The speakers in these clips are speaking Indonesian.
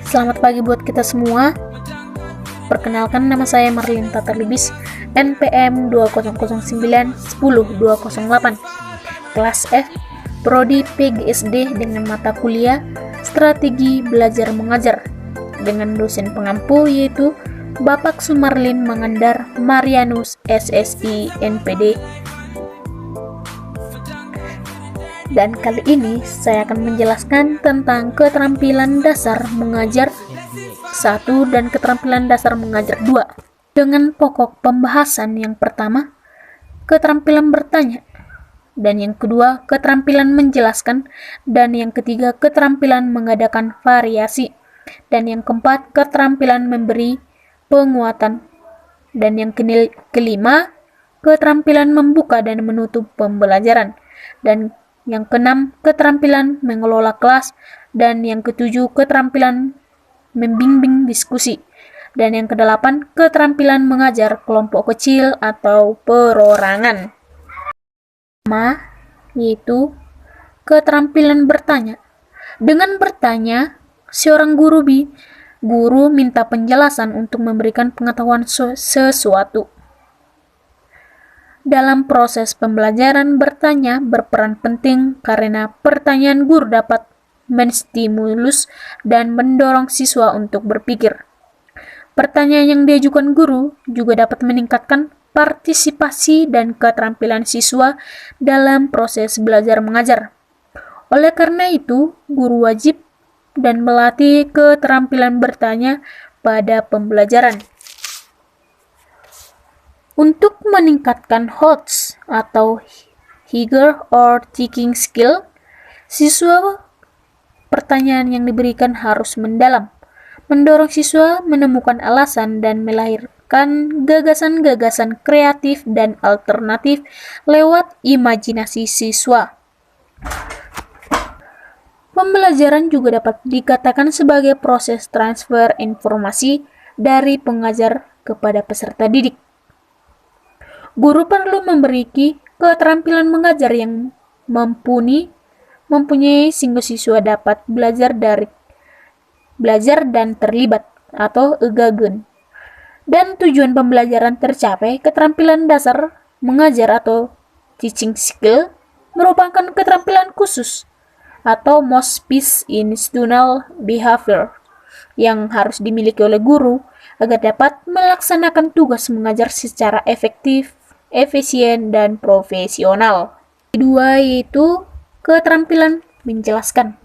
Selamat pagi buat kita semua. Perkenalkan, nama saya Marlin Tatarlubis, NPM 2009-10-208, kelas F, Prodi PGSD dengan mata kuliah Strategi Belajar Mengajar, dengan dosen pengampu yaitu Bapak Sumarlin Mangandar Marianus SSI NPD. Dan kali ini saya akan menjelaskan tentang keterampilan dasar mengajar 1 dan keterampilan dasar mengajar 2 dengan pokok pembahasan yang pertama, keterampilan bertanya, dan yang kedua, keterampilan menjelaskan, dan yang ketiga, keterampilan mengadakan variasi, dan yang keempat, keterampilan memberi penguatan, dan yang kelima, keterampilan membuka dan menutup pembelajaran, dan yang keenam, keterampilan mengelola kelas, dan yang ketujuh, keterampilan membimbing diskusi, dan yang kedelapan, keterampilan mengajar kelompok kecil atau perorangan. Pertama, yaitu keterampilan bertanya. Dengan bertanya, seorang guru minta penjelasan untuk memberikan pengetahuan sesuatu. Dalam proses pembelajaran, bertanya berperan penting karena pertanyaan guru dapat menstimulus dan mendorong siswa untuk berpikir. Pertanyaan yang diajukan guru juga dapat meningkatkan partisipasi dan keterampilan siswa dalam proses belajar mengajar. Oleh karena itu, guru wajib dan melatih keterampilan bertanya pada pembelajaran. Untuk meningkatkan HOTS atau Higher or Thinking Skill, siswa pertanyaan yang diberikan harus mendalam, mendorong siswa menemukan alasan dan melahirkan gagasan-gagasan kreatif dan alternatif lewat imajinasi siswa. Pembelajaran juga dapat dikatakan sebagai proses transfer informasi dari pengajar kepada peserta didik. Guru perlu memiliki keterampilan mengajar yang mempunyai sehingga siswa dapat belajar dan terlibat atau engagement. Dan tujuan pembelajaran tercapai, keterampilan dasar mengajar atau teaching skill merupakan keterampilan khusus atau most institutional behavior yang harus dimiliki oleh guru agar dapat melaksanakan tugas mengajar secara efektif, efisien, dan profesional. Kedua yaitu keterampilan menjelaskan.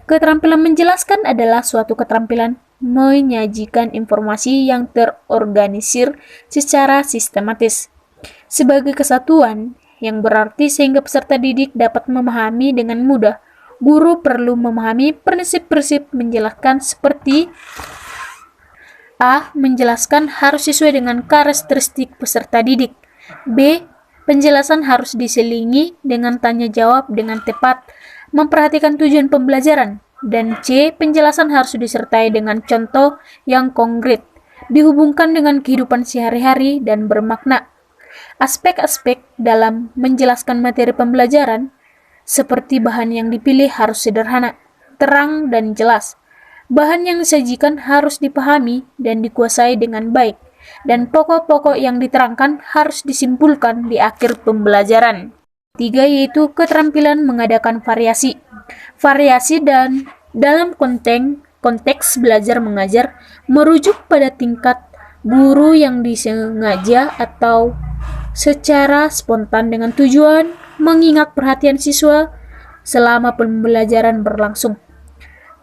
Keterampilan menjelaskan adalah suatu keterampilan menyajikan informasi yang terorganisir secara sistematis sebagai kesatuan yang berarti sehingga peserta didik dapat memahami dengan mudah. Guru perlu memahami prinsip-prinsip menjelaskan seperti A. Menjelaskan harus sesuai dengan karakteristik peserta didik. B. Penjelasan harus diselingi dengan tanya jawab dengan tepat, memperhatikan tujuan pembelajaran. Dan C. Penjelasan harus disertai dengan contoh yang konkret, dihubungkan dengan kehidupan sehari-hari dan bermakna. Aspek-aspek dalam menjelaskan materi pembelajaran, seperti bahan yang dipilih harus sederhana, terang, dan jelas. Bahan yang disajikan harus dipahami dan dikuasai dengan baik, dan pokok-pokok yang diterangkan harus disimpulkan di akhir pembelajaran. Tiga yaitu keterampilan mengadakan variasi. Variasi dan dalam konteks belajar mengajar merujuk pada tingkat guru yang disengaja atau secara spontan dengan tujuan mengingat perhatian siswa selama pembelajaran berlangsung.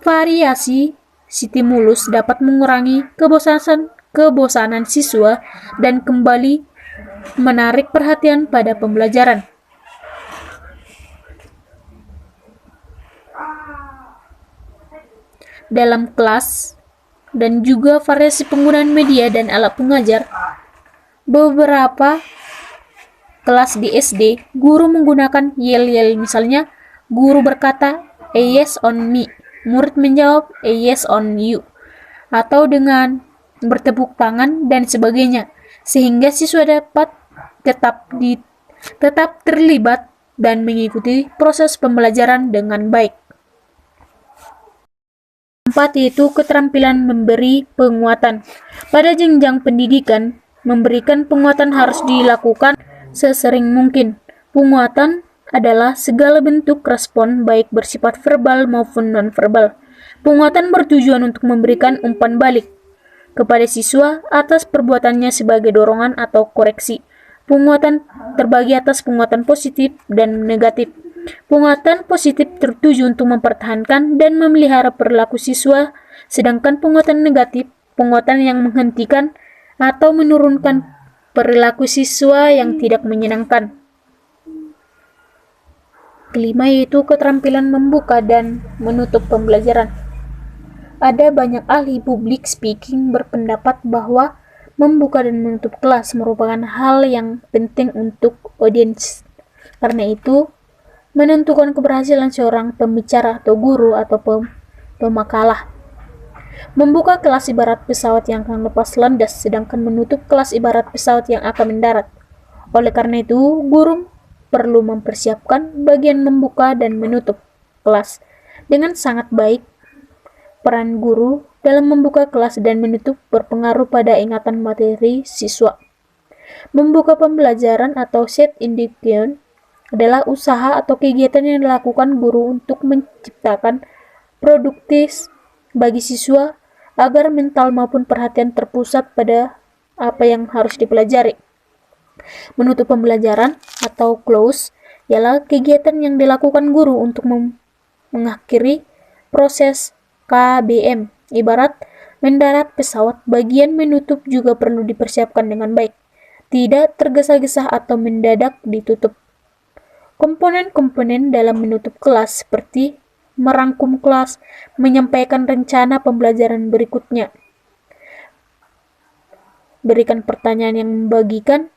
Variasi stimulus dapat mengurangi kebosanan siswa dan kembali menarik perhatian pada pembelajaran. Dalam kelas dan juga variasi penggunaan media dan alat pengajar. Beberapa kelas di SD, guru menggunakan yel-yel, misalnya guru berkata, "A yes on me." Murid menjawab, "A yes on you," atau dengan bertepuk tangan dan sebagainya, sehingga siswa dapat tetap terlibat dan mengikuti proses pembelajaran dengan baik. Keempat yaitu keterampilan memberi penguatan. Pada jenjang pendidikan, memberikan penguatan harus dilakukan sesering mungkin. Penguatan adalah segala bentuk respon baik bersifat verbal maupun non-verbal. Penguatan bertujuan untuk memberikan umpan balik kepada siswa atas perbuatannya sebagai dorongan atau koreksi. Penguatan terbagi atas penguatan positif dan negatif. Penguatan positif tertuju untuk mempertahankan dan memelihara perilaku siswa, sedangkan penguatan negatif, penguatan yang menghentikan atau menurunkan perilaku siswa yang tidak menyenangkan. Kelima yaitu keterampilan membuka dan menutup pembelajaran. Ada banyak ahli public speaking berpendapat bahwa membuka dan menutup kelas merupakan hal yang penting untuk audiens. Karena itu, menentukan keberhasilan seorang pembicara atau guru atau pemakalah. Membuka kelas ibarat pesawat yang akan lepas landas, sedangkan menutup kelas ibarat pesawat yang akan mendarat. Oleh karena itu, guru perlu mempersiapkan bagian membuka dan menutup kelas dengan sangat baik. Peran guru dalam membuka kelas dan menutup berpengaruh pada ingatan materi siswa. Membuka pembelajaran atau set induction adalah usaha atau kegiatan yang dilakukan guru untuk menciptakan produktif bagi siswa agar mental maupun perhatian terpusat pada apa yang harus dipelajari. Menutup pembelajaran atau close ialah kegiatan yang dilakukan guru untuk mengakhiri proses KBM. Ibarat mendarat pesawat, bagian menutup juga perlu dipersiapkan dengan baik, tidak tergesa-gesa atau mendadak ditutup. Komponen-komponen dalam menutup kelas seperti merangkum kelas, menyampaikan rencana pembelajaran berikutnya, berikan pertanyaan yang membagikan,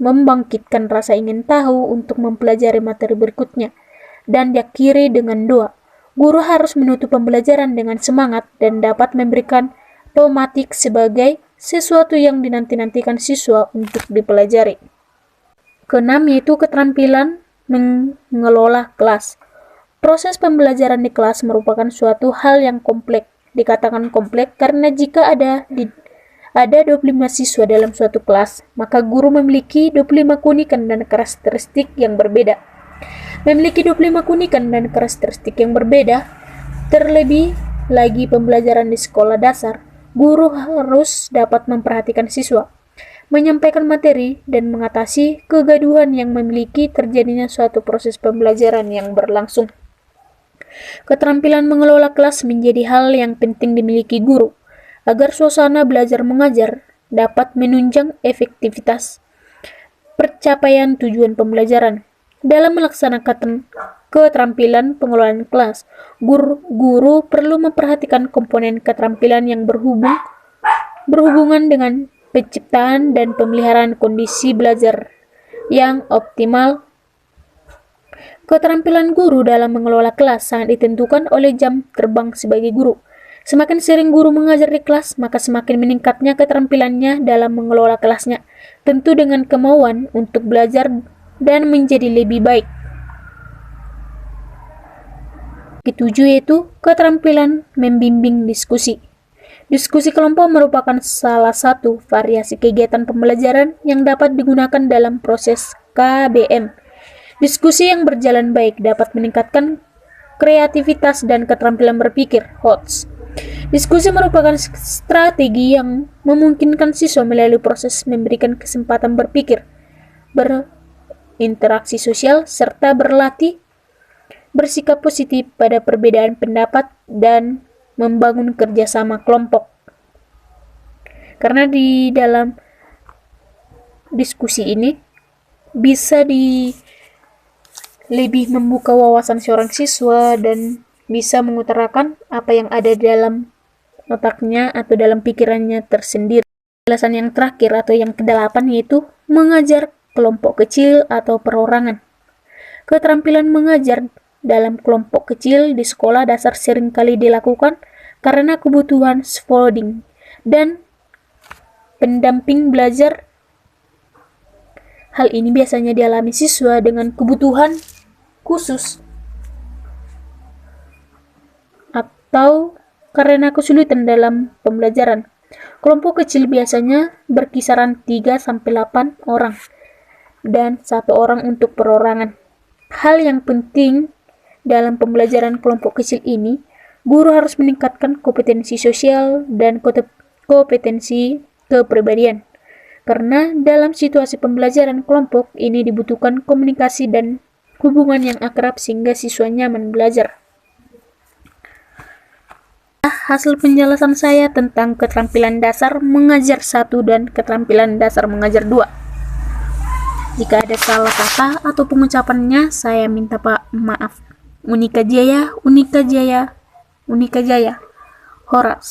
membangkitkan rasa ingin tahu untuk mempelajari materi berikutnya, dan diakhiri dengan doa. Guru harus menutup pembelajaran dengan semangat dan dapat memberikan tematik sebagai sesuatu yang dinanti-nantikan siswa untuk dipelajari. Keenam yaitu keterampilan mengelola kelas. Proses pembelajaran di kelas merupakan suatu hal yang kompleks. Dikatakan kompleks karena jika ada 25 siswa dalam suatu kelas, maka guru memiliki 25 keunikan dan karakteristik yang berbeda. Memiliki 25 keunikan dan karakteristik yang berbeda. Terlebih lagi pembelajaran di sekolah dasar, guru harus dapat memperhatikan siswa, menyampaikan materi, dan mengatasi kegaduhan yang memiliki terjadinya suatu proses pembelajaran yang berlangsung. Keterampilan mengelola kelas menjadi hal yang penting dimiliki guru, agar suasana belajar mengajar dapat menunjang efektivitas pencapaian tujuan pembelajaran. Dalam melaksanakan keterampilan pengelolaan kelas, guru perlu memperhatikan komponen keterampilan yang berhubungan dengan penciptaan dan pemeliharaan kondisi belajar yang optimal. Keterampilan guru dalam mengelola kelas sangat ditentukan oleh jam terbang sebagai guru. Semakin sering guru mengajar di kelas, maka semakin meningkatnya keterampilannya dalam mengelola kelasnya, tentu dengan kemauan untuk belajar dan menjadi lebih baik. Ketujuh yaitu keterampilan membimbing diskusi. Diskusi kelompok merupakan salah satu variasi kegiatan pembelajaran yang dapat digunakan dalam proses KBM. Diskusi yang berjalan baik dapat meningkatkan kreativitas dan keterampilan berpikir (HOTS). Diskusi merupakan strategi yang memungkinkan siswa melalui proses memberikan kesempatan berpikir, berinteraksi sosial, serta berlatih bersikap positif pada perbedaan pendapat dan membangun kerjasama kelompok. Karena di dalam diskusi ini bisa lebih membuka wawasan seorang siswa dan bisa mengutarakan apa yang ada dalam otaknya atau dalam pikirannya tersendiri. Penjelasan yang terakhir atau yang ke-8 yaitu mengajar kelompok kecil atau perorangan. Keterampilan mengajar dalam kelompok kecil di sekolah dasar seringkali dilakukan karena kebutuhan scaffolding dan pendamping belajar. Hal ini biasanya dialami siswa dengan kebutuhan khusus atau karena kesulitan dalam pembelajaran. Kelompok kecil biasanya berkisaran 3-8 orang dan 1 orang untuk perorangan. Hal yang penting dalam pembelajaran kelompok kecil ini, guru harus meningkatkan kompetensi sosial dan kompetensi kepribadian. Karena dalam situasi pembelajaran kelompok ini dibutuhkan komunikasi dan hubungan yang akrab sehingga siswa nyaman belajar. Hasil penjelasan saya tentang keterampilan dasar mengajar 1 dan keterampilan dasar mengajar 2. Jika ada salah kata atau pengucapannya, saya minta maaf. Unika Jaya, Horas.